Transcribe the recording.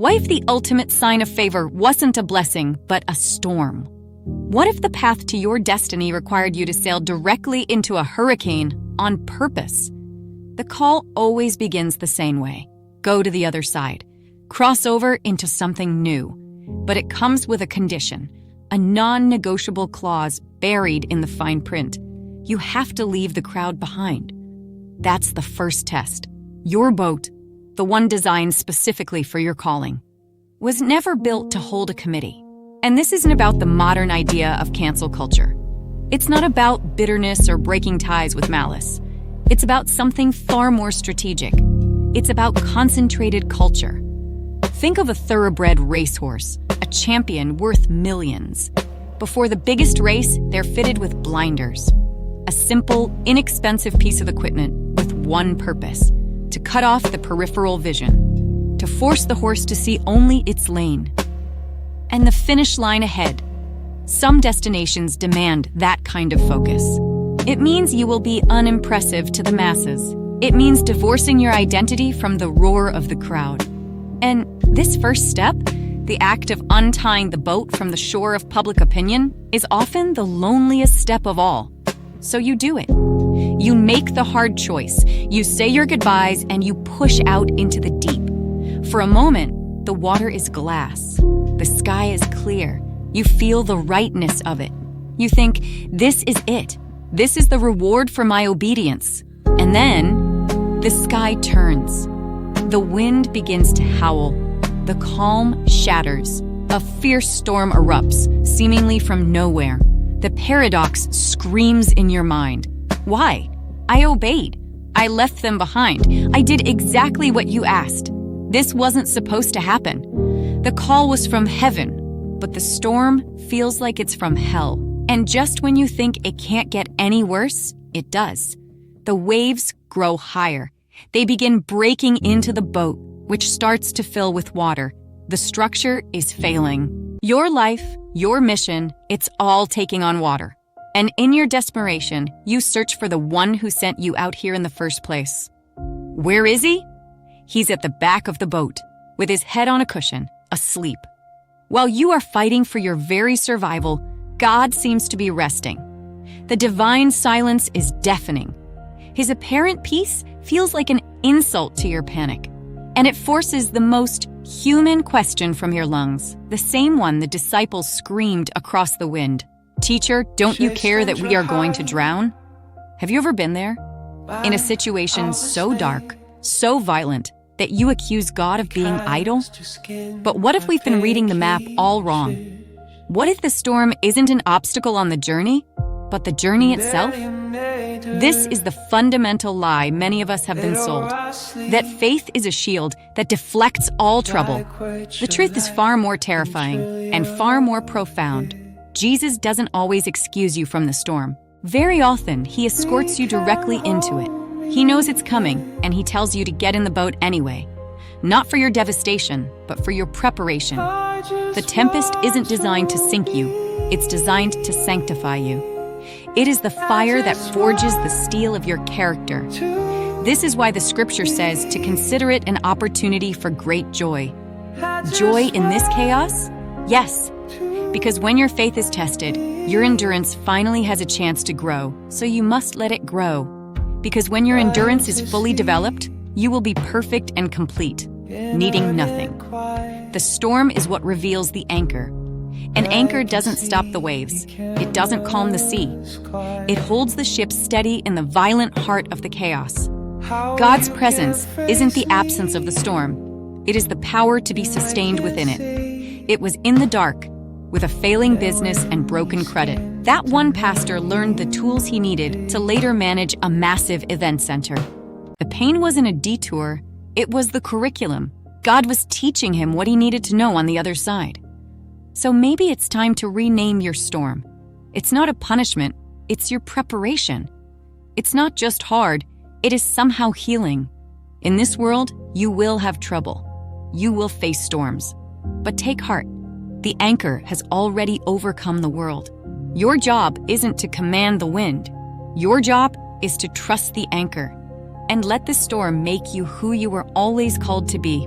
What if the ultimate sign of favor wasn't a blessing, but a storm? What if the path to your destiny required you to sail directly into a hurricane on purpose? The call always begins the same way. Go to the other side. Cross over into something new. But it comes with a condition, a non-negotiable clause buried in the fine print. You have to leave the crowd behind. That's the first test. Your boat, the one designed specifically for your calling, was never built to hold a committee. And this isn't about the modern idea of cancel culture. It's not about bitterness or breaking ties with malice. It's about something far more strategic. It's about concentrated culture. Think of a thoroughbred racehorse, a champion worth millions. Before the biggest race, they're fitted with blinders. A simple, inexpensive piece of equipment with one purpose: to cut off the peripheral vision, to force the horse to see only its lane. And the finish line ahead. Some destinations demand that kind of focus. It means you will be unimpressive to the masses. It means divorcing your identity from the roar of the crowd. And this first step, the act of untying the boat from the shore of public opinion, is often the loneliest step of all. So you do it. You make the hard choice. You say your goodbyes and you push out into the deep. For a moment, the water is glass. The sky is clear. You feel the rightness of it. You think, this is it. This is the reward for my obedience. And then, the sky turns. The wind begins to howl. The calm shatters. A fierce storm erupts, seemingly from nowhere. The paradox screams in your mind. Why? I obeyed. I left them behind. I did exactly what you asked. This wasn't supposed to happen. The call was from heaven, but the storm feels like it's from hell. And just when you think it can't get any worse, it does. The waves grow higher. They begin breaking into the boat, which starts to fill with water. The structure is failing. Your life, your mission, it's all taking on water. And in your desperation, you search for the one who sent you out here in the first place. Where is he? He's at the back of the boat, with his head on a cushion, asleep. While you are fighting for your very survival, God seems to be resting. The divine silence is deafening. His apparent peace feels like an insult to your panic, and it forces the most human question from your lungs, the same one the disciples screamed across the wind. Teacher, don't you care that we are going to drown? Have you ever been there? In a situation so dark, so violent, that you accuse God of being idle? But what if we've been reading the map all wrong? What if the storm isn't an obstacle on the journey, but the journey itself? This is the fundamental lie many of us have been sold, that faith is a shield that deflects all trouble. The truth is far more terrifying and far more profound. Jesus doesn't always excuse you from the storm. Very often, he escorts you directly into it. He knows it's coming, and he tells you to get in the boat anyway. Not for your devastation, but for your preparation. The tempest isn't designed to sink you. It's designed to sanctify you. It is the fire that forges the steel of your character. This is why the scripture says to consider it an opportunity for great joy. Joy in this chaos? Yes. Because when your faith is tested, your endurance finally has a chance to grow, so you must let it grow. Because when your endurance is fully developed, you will be perfect and complete, needing nothing. The storm is what reveals the anchor. An anchor doesn't stop the waves. It doesn't calm the sea. It holds the ship steady in the violent heart of the chaos. God's presence isn't the absence of the storm. It is the power to be sustained within it. It was in the dark, with a failing business and broken credit, that one pastor learned the tools he needed to later manage a massive event center. The pain wasn't a detour, it was the curriculum. God was teaching him what he needed to know on the other side. So maybe it's time to rename your storm. It's not a punishment, it's your preparation. It's not just hard, it is somehow healing. In this world, you will have trouble. You will face storms. But take heart. The anchor has already overcome the world. Your job isn't to command the wind. Your job is to trust the anchor and let the storm make you who you were always called to be.